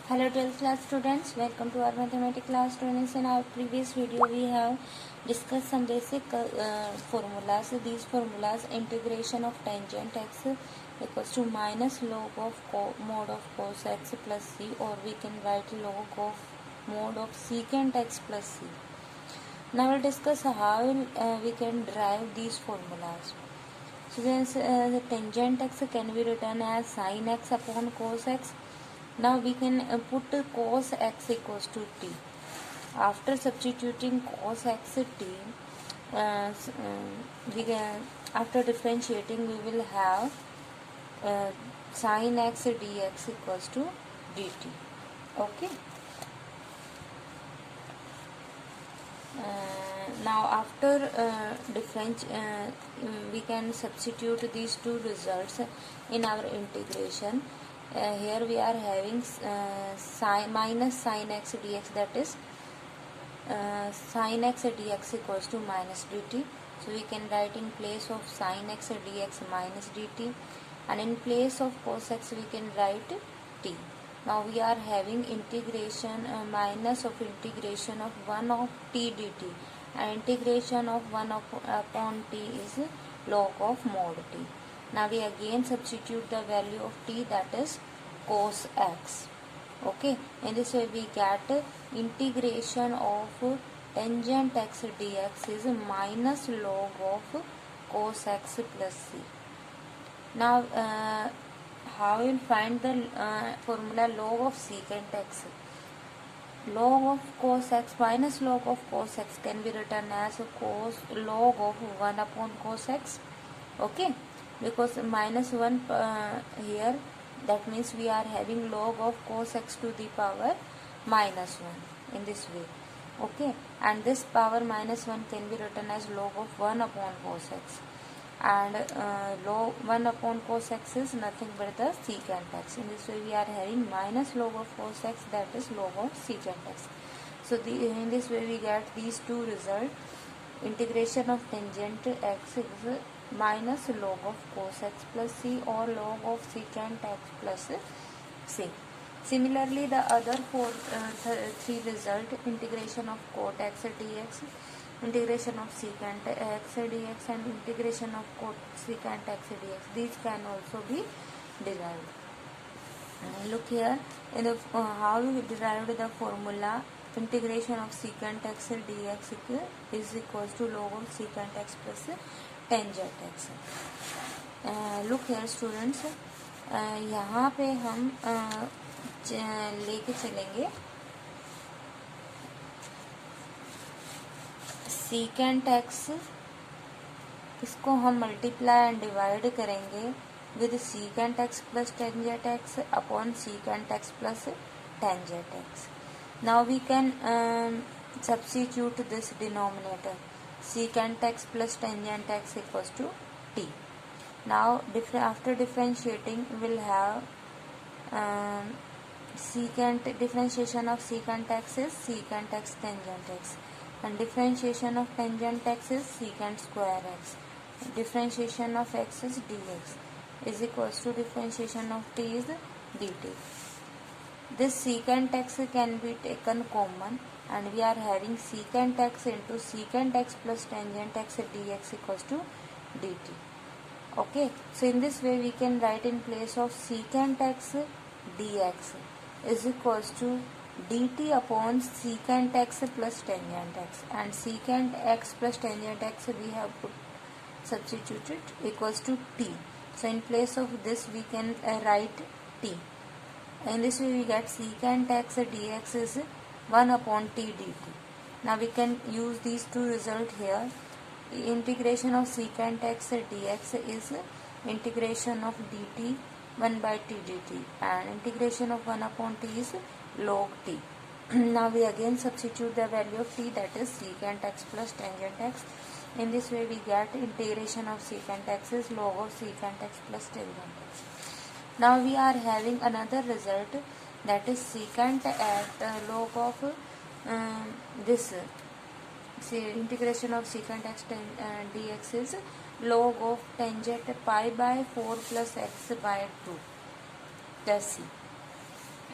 Hello 12th class students, welcome to our mathematics class students. In our previous video we have discussed some basic formulas. These formulas: integration of tangent x equals to minus log of mod of cos x plus c, or we can write log of mod of secant x plus c. Now we'll discuss how we can derive these formulas. So the tangent x can be written as sin x upon cos x. Now we can put cos x equals to t. After substituting cos x t, after differentiating we will have sin x dx equals to dt. Okay. Now after we can substitute these two results in our integration. Here we are having minus sin x dx, that is sin x dx equals to minus dt. So we can write in place of sin x dx minus dt, and in place of cos x we can write t. Now we are having integration minus of integration of 1 of t dt, and integration of 1 upon t is log of mod t. Now we again substitute the value of t, that is cos x. Okay, in this way we get integration of tangent x dx is minus log of cos x plus c. Now how we will find the formula log of secant x? Log of cos x minus log of cos x can be written as log of 1 upon cos x. Okay, because minus 1 here, that means we are having log of cos x to the power minus 1 in this way. Okay, and this power minus 1 can be written as log of 1 upon cos x, and log 1 upon cos x is nothing but the secant x. In this way we are having minus log of cos x, that is log of secant x. So in this way we get these two results. Integration of tangent x is minus log of cos x plus c, or log of secant x plus c. Similarly, the other three result: integration of cot x dx, integration of secant x dx, and integration of cot secant x dx. These can also be derived. Look here in the how we derived the formula. Integration of secant x dx is equals to log of secant x plus tangent x. Look here students, यहाँ पे हम लेके चलेंगे secant x, इसको हम multiply and divide करेंगे with secant x plus tangent x upon secant x plus tangent x. Now we can substitute this denominator, secant x plus tangent x equals to t. Now after differentiating we will have differentiation of secant x is secant x tangent x, and differentiation of tangent x is secant square x. Differentiation of x is dx is equals to differentiation of t is dt. This secant x can be taken common, and we are having secant x into secant x plus tangent x dx equals to dt. Okay, so in this way we can write in place of secant x dx is equals to dt upon secant x plus tangent x, and secant x plus tangent x we have substituted equals to t. So in place of this we can write t. In this way we get secant x dx is 1 upon t dt. Now we can use these two results here. Integration of secant x dx is integration of dt 1 by t dt, and integration of 1 upon t is log t. Now we again substitute the value of t, that is secant x plus tangent x. In this way we get integration of secant x is log of secant x plus tangent x. Now we are having another result, that is secant at log of this. Integration of secant x dx is log of tangent pi by 4 plus x by 2 plus c.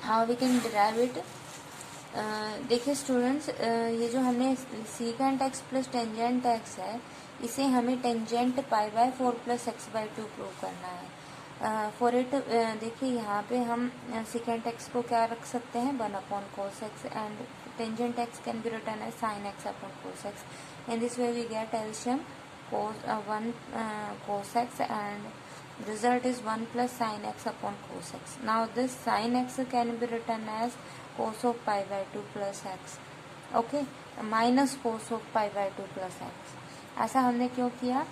How we can derive it. देखिए students, ये जो हमने secant x plus tangent x है, इसे हमें tangent pi by 4 plus x by 2 prove करना है। For it देखिए यहाँ पे हम सीकेंट एक्स को क्या रख सकते हैं, 1 upon cos X, and tangent X can be written as sine x upon cos X. In this way we get एलशियम cos 1 cos x, and result is 1 plus sin x upon cos x. Now this sin x can be written as cos of pi by 2 plus x, okay, minus cos of pi by 2 plus x. ऐसा हमने क्यों किया,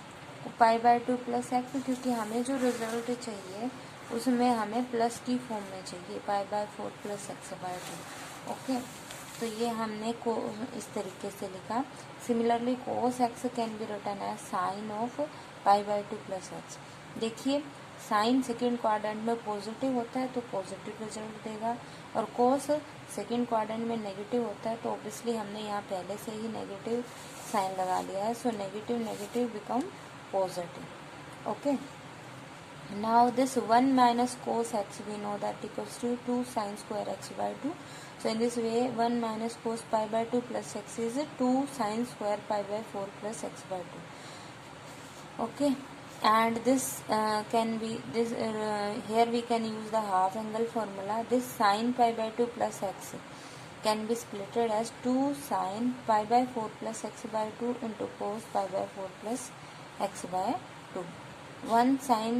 पाई by 2 plus x, क्योंकि हमें जो result चाहिए उसमें हमें प्लस की फॉर्म में चाहिए, pi by 4 plus x by 2, okay. तो ये हमने को इस तरीके से लिखा। Similarly cos x can be written as sine of pi by 2 plus x. देखिए साइन सेकेंड क्वाड्रेंट में पॉजिटिव होता है तो पॉजिटिव रिजल्ट देगा, और कोस सेकेंड क्वाड्रेंट में नेगेटिव होता है तो ऑब्वियसली हमने यहाँ पहले से ही नेगेटिव साइन लगा लिया है, so negative negative become positive, okay. Now this 1 minus cos x we know that equals to 2 sin square x by 2. So in this way 1 minus cos pi by 2 plus x is 2 sin square pi by 4 plus x by 2. Okay, and this can be this here we can use the half angle formula. This sin pi by 2 plus x can be splitted as 2 sin pi by 4 plus x by 2 into cos pi by 4 plus x by 2. 1 sin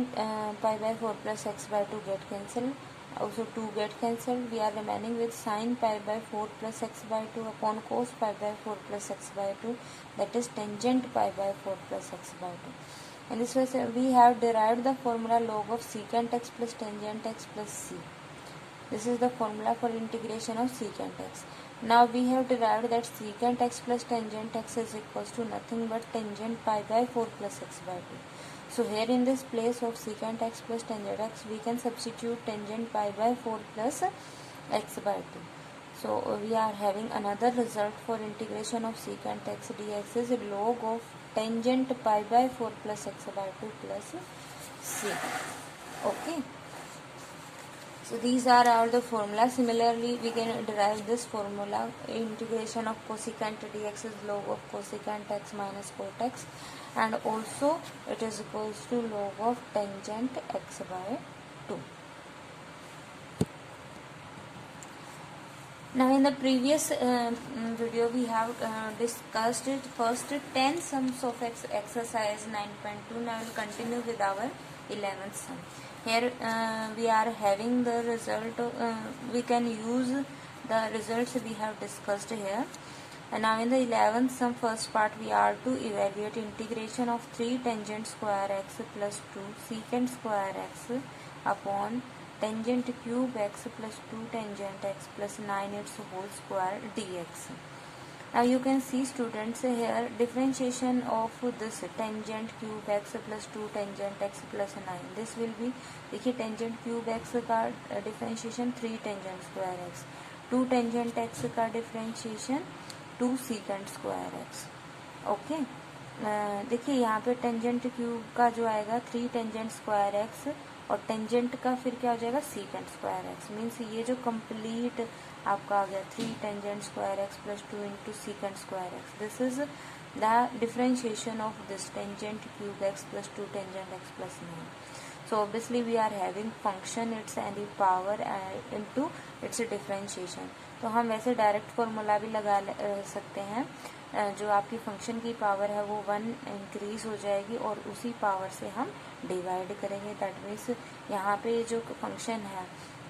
pi by 4 plus x by 2 get cancelled, also 2 get cancelled. We are remaining with sin pi by 4 plus x by 2 upon cos pi by 4 plus x by 2, that is tangent pi by 4 plus x by 2. In this way we have derived the formula log of secant x plus tangent x plus c. This is the formula for integration of secant x. Now we have derived that secant x plus tangent x is equals to nothing but tangent pi by 4 plus x by 2. So here in this place of secant x plus tangent x we can substitute tangent pi by 4 plus x by 2. So we are having another result for integration of secant x dx is log of tangent pi by 4 plus x by 2 plus c. Okay. So these are all the formulas. Similarly, we can derive this formula. Integration of cosecant dx is log of cosecant x minus cot x, and also it is equals to log of tangent x by 2. Now in the previous video we have discussed it first 10 sums of exercise 9.2. Now we will continue with our 11th sum. Here we are having the result, we can use the results we have discussed here. And now in the 11th sum first part we are to evaluate integration of 3 tangent square x plus 2 secant square x upon tangent cube x plus 2 tangent x plus 9 its whole square dx. Now you can see students here differentiation of this tangent cube x plus 2 tangent x plus 9. This will be, देखिए tangent cube x का differentiation 3 tangent square x, 2 tangent x का differentiation 2 secant square x. Okay, देखिए यहाँ पे tangent cube का जो आएगा 3 tangent square x, और टेंजेंट का फिर क्या हो जाएगा सीकेंट स्क्वायर एक्स। मीन्स ये जो कंप्लीट आपका आ गया 3 tangent square x plus 2 into secant square x. This is the differentiation of this tangent cube x plus 2 tangent x plus 9। So obviously we are having function its any power into its differentiation. तो हम वैसे direct formula भी लगा सकते हैं, जो आपकी function की पावर है वो 1 इंक्रीज हो जाएगी और उसी पावर से हम डिवाइड करेंगे। दैट मीन्स यहाँ पे जो फंक्शन है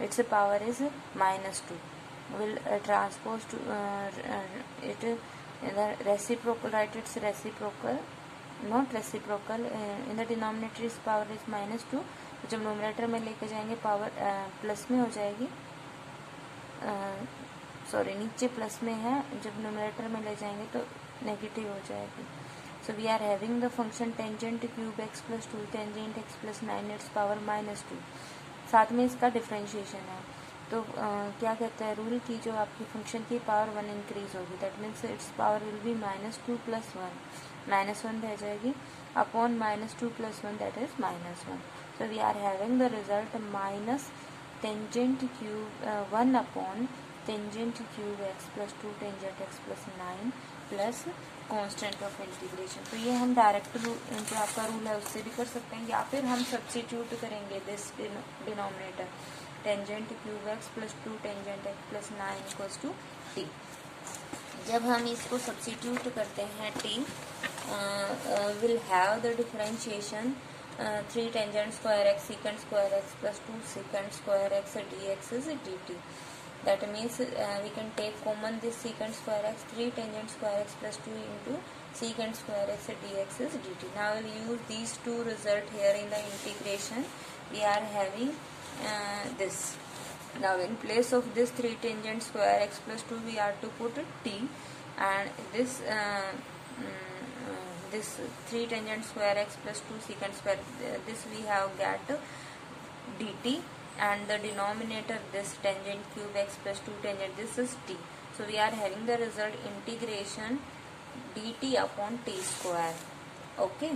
its power is -2 will transpose to it reciprocal, right its reciprocal not reciprocal in the denominator इस पावर इज -2। जब नोमिनेटर में लेके जाएंगे पावर प्लस में हो जाएगी, सॉरी नीचे प्लस में है, जब नोमिनेटर में ले जाएंगे तो नेगेटिव हो जाएगी। So we are having the function tangent cube x plus 2 tangent x plus 9 its power -2, साथ में इसका डिफरेंशिएशन है। तो क्या कहते हैं रूल की जो आपकी फंक्शन की पावर 1 इंक्रीज होगी, that means its power will be -2 plus 1, -1 रह जाएगी upon -2 plus 1 that is -1। So we are having the result tangent cube 1 upon tangent cube x plus 2 tangent x plus 9 plus constant of integration. तो ये हम direct जो आपका rule है उससे भी कर सकते हैं, या फिर हम सब्स्टिट्यूट करेंगे this denominator tangent cube x plus 2 tangent x plus 9 equals to t. जब हम इसको सब्स्टिट्यूट करते हैं t will have the differentiation 3 tangent square x secant square x plus 2 secant square x d x is d t. That means we can take common this secant square x 3 tangent square x plus 2 into secant square x dx is dt. Now we'll use these two result here in the integration. We are having this. Now in place of this 3 tangent square x plus 2 we are to put t, and this this 3 tangent square x plus 2 secant square this we have get dt, and the denominator this tangent cube x plus 2 tangent this is t. So we are having the result integration dt upon t square. Okay,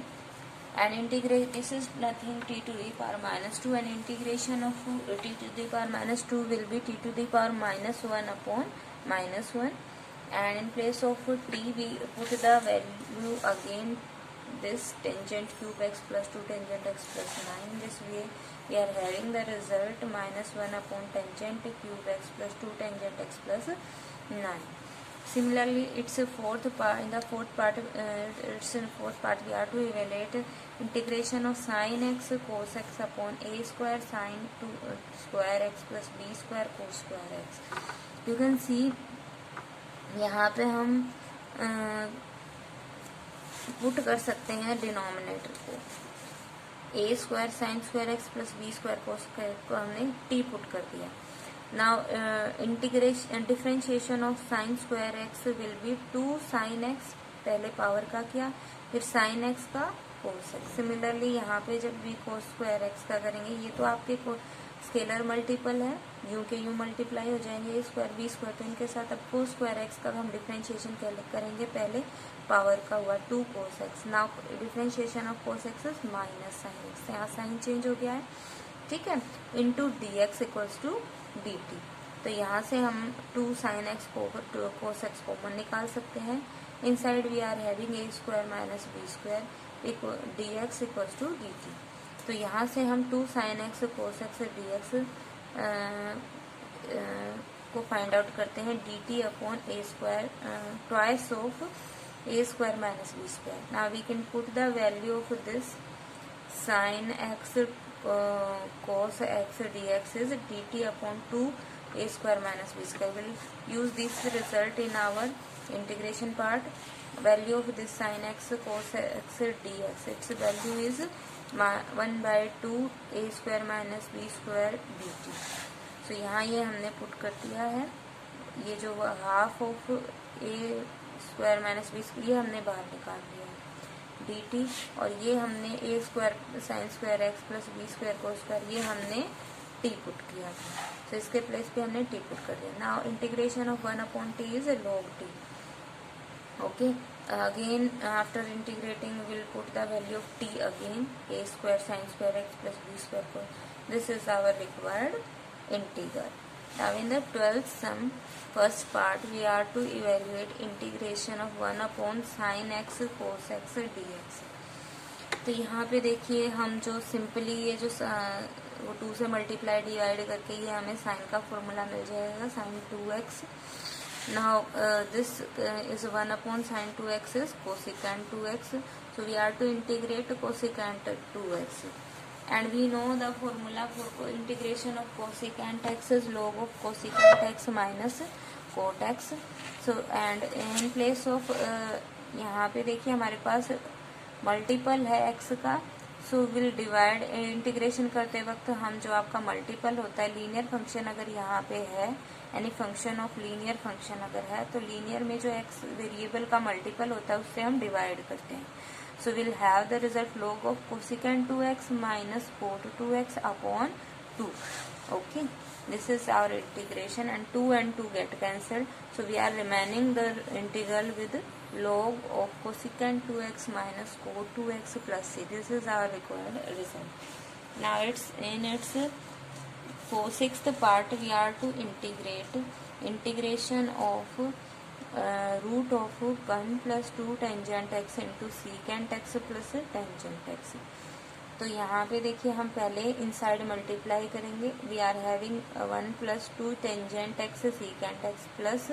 and integrate this is nothing t to the power minus 2, and integration of t to the power minus 2 will be t to the power minus 1 upon minus 1, and in place of t we put the value again this tangent cube x plus 2 tangent x plus 9. This way we are having the result minus 1 upon tangent cube x plus 2 tangent x plus 9. Similarly, it's a fourth part. In the fourth part, we are to evaluate integration of sin x cos x upon a square sin 2 square x plus b square cos square x. You can see यहाँ पे हम put कर सकते हैं denominator को A square sine square x plus B square cos square को हमने T put कर दिया। Now integration differentiation of sine square X will be 2 sine X, पहले पावर का किया फिर साइन एक्स का कोस एक्स। सिमिलरली यहाँ पे जब भी कोस स्क्वायर एक्स का करेंगे, ये तो आपके स्केलर मल्टीपल है, यू के यू मल्टीप्लाई हो जाएंगे ए स्क्वायर बी स्क्वायर, तो इनके साथ अब कोस स्क्वायर एक्स का हम डिफरेंशिएशन करेंगे, पहले पावर का हुआ 2 cos x. Now differentiation of cos x is minus sine x, यहाँ साइन चेंज हो गया है, ठीक है, into d x equals to d t. तो यहाँ से हम 2 sine x cos x common निकाल सकते हैं। Inside we are having a square minus b square d x equals to d t. तो यहाँ से हम 2 sine x cos x d x को फाइंड आउट करते हैं D T upon A square twice of a square minus b square. Now we can put the value of this sin x cos x dx is dt upon 2 a square minus b square. We will use this result in our integration part. Value of this sin x cos x dx, its value is 1 by 2 a square minus b square dt. So यहाँ ये हमने put कर दिया है, ये जो half of a square minus b ये हमने बाहर निकाल दिया है डी टी, और ये हमने A square sine square x plus B square को स्क्वायर ये हमने टी पुट किया था, तो इसके प्लेस पे हमने टी पुट कर दिया। Now integration of 1 upon T is a log T. Okay, again after integrating will put the value of T again A square sine square x plus B square cos, this is our required integral. Now in the 12th sum first part we are to evaluate integration of 1 upon sin x cos x dx। तो यहाँ पे देखिए हम जो simply ये जो वो 2 से मल्टीप्लाई डिवाइड करके ये हमें साइन का फॉर्मूला मिल जाएगा sine 2x। Now this is 1 upon sine 2x is cosecant 2x, so we are to integrate cosecant 2x, and we know the formula for integration of cosecant x is log of cosecant x minus cot x. So and in place of यहाँ पे देखिए हमारे पास multiple है x का, so will divide integration करते वक्त हम जो आपका मल्टीपल होता है लीनियर फंक्शन अगर यहाँ पे है, यानी फंक्शन ऑफ लीनियर फंक्शन अगर है, तो लीनियर में जो x वेरिएबल का मल्टीपल होता है उससे हम डिवाइड करते हैं। So we'll have the result log of cosecant 2x minus cot 2x upon 2. Okay, this is our integration, and 2 and 2 get cancelled. So we are remaining the integral with log of cosecant 2x minus cot 2x plus c. This is our required result. Now it's in its sixth part we are to integrate integration of root of 1 plus 2 tangent x into secant x plus tangent x. तो यहाँ पे देखिए हम पहले इनसाइड multiply करेंगे. We are having 1 plus 2 tangent x secant x plus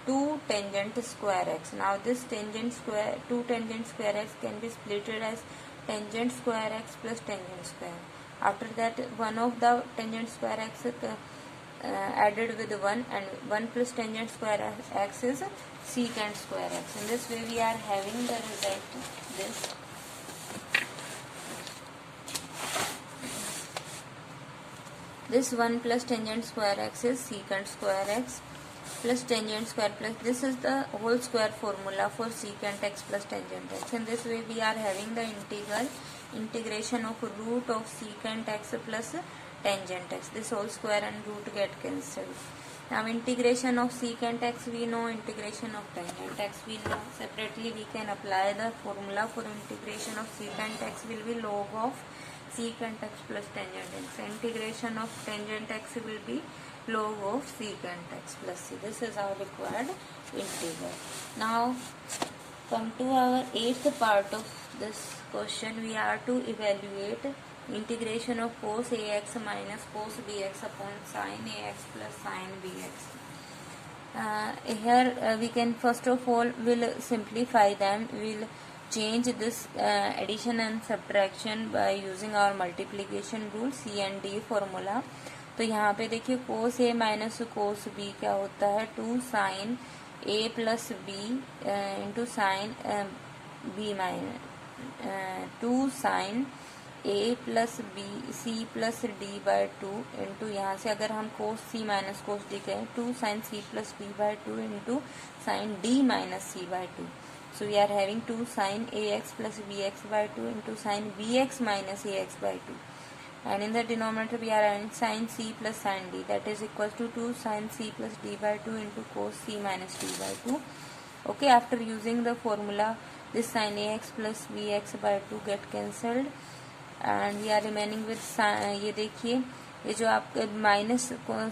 2 tangent square x. Now this tangent square 2 tangent square x can be splitted as tangent square x plus tangent square. After that one of the tangent square x added with 1 and 1 plus tangent square x is secant square x. In this way we are having the result this. This 1 plus tangent square x is secant square x plus tangent square plus this is the whole square formula for secant x plus tangent x. In this way we are having the integration of root of secant x plus tangent x. This whole square and root get cancelled. Now integration of secant x we know, integration of tangent x we know. Separately we can apply the formula for integration of secant x will be log of secant x plus tangent x. Integration of tangent x will be log of secant x plus c. This is our required integral. Now come to our eighth part of this question. We are to evaluate integration of cos ax minus cos bx upon sin ax plus sin bx. Here we can first of all will simplify them. We'll change this addition and subtraction by using our multiplication rule C and D formula. तो यहाँ पे देखिए cos a minus cos b क्या होता है 2 sin a plus b into sine b minus 2 sin a plus b c plus d by 2 into यहाँ से अगर हम cos c minus cos d कहें 2 sin c plus d by 2 into sin d minus c by 2. So we are having 2 sin ax plus bx by 2 into sin bx minus ax by 2. And in the denominator we are having sin c plus sin d, that is equals to 2 sin c plus d by 2 into cos c minus d by 2. Okay, after using the formula this sin ax plus bx by 2 get cancelled and we are remaining with ये देखिए ये जो आपका minus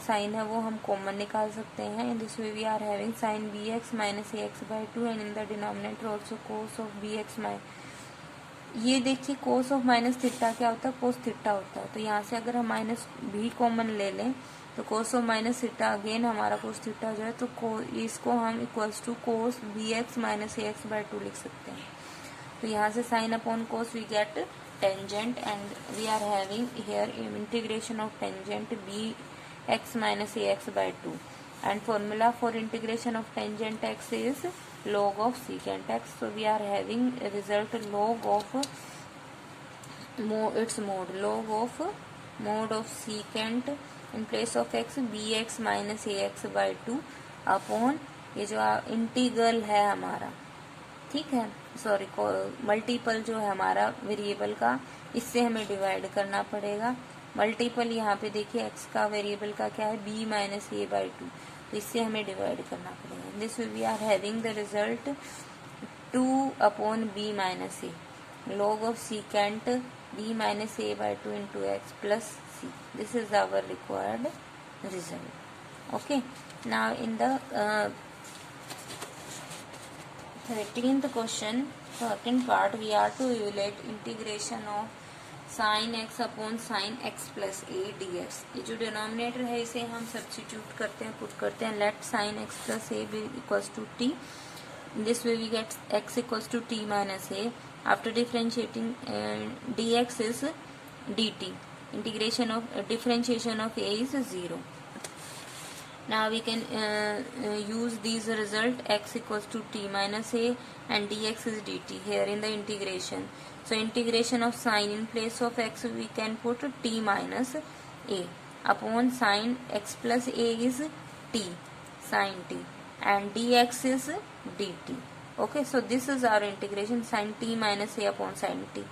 sign है वो हम common निकाल सकते हैं. In this way we are having sine b x minus a x by 2 and in the denominator also cos of b x ये देखिए कोस ऑफ माइनस थीटा क्या होता है कोस थीटा होता है. तो यहाँ से अगर हम माइनस भी कॉमन ले लें तो cos of minus theta again हमारा कोस थीटा हो जाए तो इसको हम equals to cos b x minus a x by 2 लिख सकते हैं. तो यहाँ से sine upon cos we get tangent and we are having here integration of tangent bx minus ax by 2 and formula for integration of tangent x is log of secant x. So we are having a result log of its mode log of mode of secant in place of x bx minus ax by 2 upon ये जो integral है हमारा ठीक है sorry multiple जो है हमारा variable का इससे हमें डिवाइड करना पड़ेगा. मल्टीपल यहाँ पे देखिए x का वेरिएबल का क्या है b माइनस ए बाई 2 तो इससे हमें डिवाइड करना पड़ेगा. This we are having the result 2 upon b minus a log of secant b minus a by 2 into x plus c. This is our required result. Okay, now in the 13th question second part we are to evaluate integration of sin x upon sin x plus a dx. ये जो denominator है इसे हम substitute करते हैं put करते हैं. Let sin x plus a be equals to t. In this way we get x equals to t minus a. After differentiating dx is dt. Integration of differentiation of a is 0. Now we can use these result x equals to t minus a and dx is dt here in the integration. So integration of sin in place of x we can put t minus a upon sin x plus a is t sin t and dx is dt. Okay, so this is our integration sin t minus a upon sin t.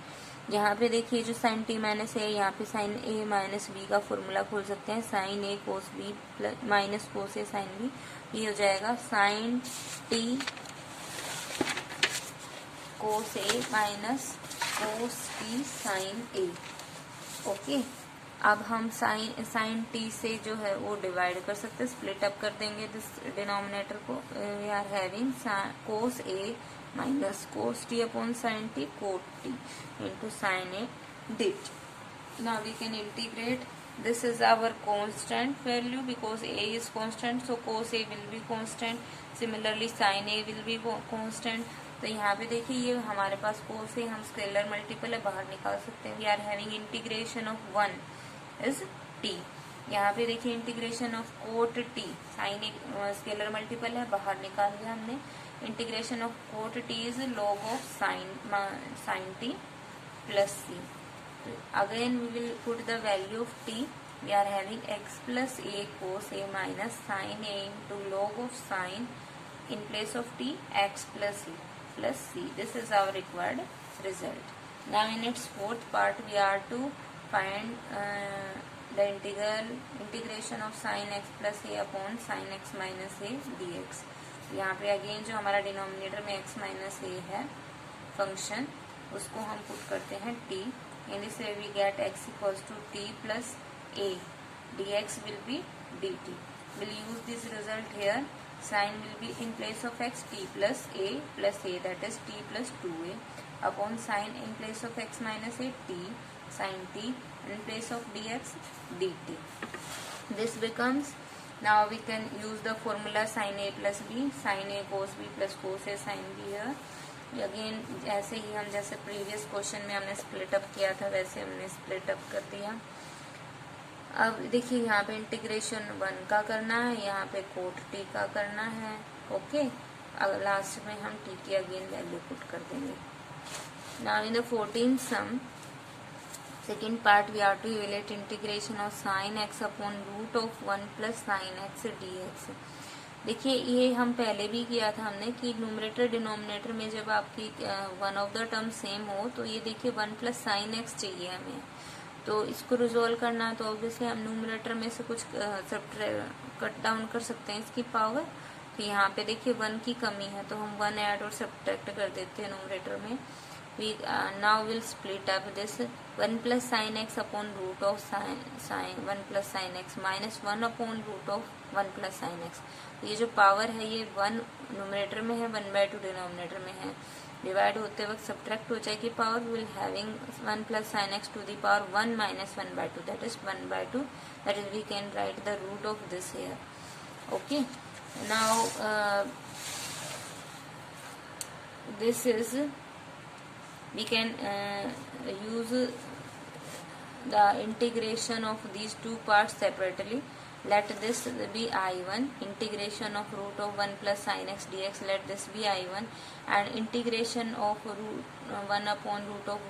यहाँ पे देखिए जो sign T minus है यहाँ पे sine A minus B का formula खोल सकते हैं. Sine A cos B plus minus cos A sine B ये हो जाएगा sine T cos A minus cos T sine A. Okay, अब हम साइन टी से जो है वो डिवाइड कर सकते हैं, स्प्लिट अप कर देंगे दिस डिनोमिनेटर को. We are having cos A minus cos t upon sine t cot t into sine a d t. Now we can integrate. This is our constant value because a is constant, so cos a will be constant. Similarly sin a will be constant. तो यहाँ पे देखिए ये हमारे पास cos a हम scalar multiple है बाहर निकाल सकते हैं. We are having integration of 1 is t. यहाँ पे देखिए integration of cot t, sine a scalar multiple है बाहर निकाल दिया हमने. Integration of cot t is log of sin t plus c. Again we will put the value of t. We are having x plus a cos a minus sin a into log of sin in place of t x plus c. This is our required result. Now in its fourth part we are to find the integration of sin x plus a upon sin x minus a dx. यहाँ पे again जो हमारा denominator में x minus a है function, उसको हम put करते हैं t. In this way we get x equals to t plus a. dx will be dt. We'll use this result here. Sin will be in place of x t plus a, that is t plus 2a upon sin in place of x minus a t sin t in place of dx dt. This becomes, now we can use the formula sin a plus b, sin a cos b plus cos a sin b here. Again ऐसे ही हम जैसे previous question में हमने split up किया था वैसे हमने split up कर दिया. अब देखिए यहाँ पे इंटीग्रेशन 1 का करना है, यहाँ पे कोट टी का करना है. ओके, अब लास्ट में हम टी की अगेन वैल्यू पुट कर देंगे. Now in the 14th sum second part we are to evaluate integration of sine x upon root of 1 plus sine x d x. देखिए ये हम पहले भी किया था हमने कि न्यूमरेटर डिनोमिनेटर में जब आपकी one of the term same हो तो ये देखिए 1 प्लस साइन एक्स चाहिए हमें, तो इसको रिजोल्व करना है. तो ऑब्वियसली हम न्यूमरेटर में से कुछ कट डाउन कर सकते हैं इसकी पावर. तो यहाँ पे देखिए 1 की कमी है तो हम 1 ऐड और सब्ट्रैक्ट कर देते हैं न्यूमरेटर में. we now will split up this 1 plus sin x upon root of sin 1 plus sin x minus 1 upon root of 1 plus sin x. ये जो पावर है ये 1 न्यूमरेटर में है, 1/2 डिनोमिनेटर में है. डिवाइड होते वक्त सब्ट्रैक्ट हो जाएगी power. Will having 1 plus sin x to the power 1 minus 1/2, that is 1/2. that is we can write the root of this here. Okay, now this is we can use the integration of these two parts separately. Let this be I1, integration of root of 1 plus sin x dx, let this be I1, and integration of root 1 upon root of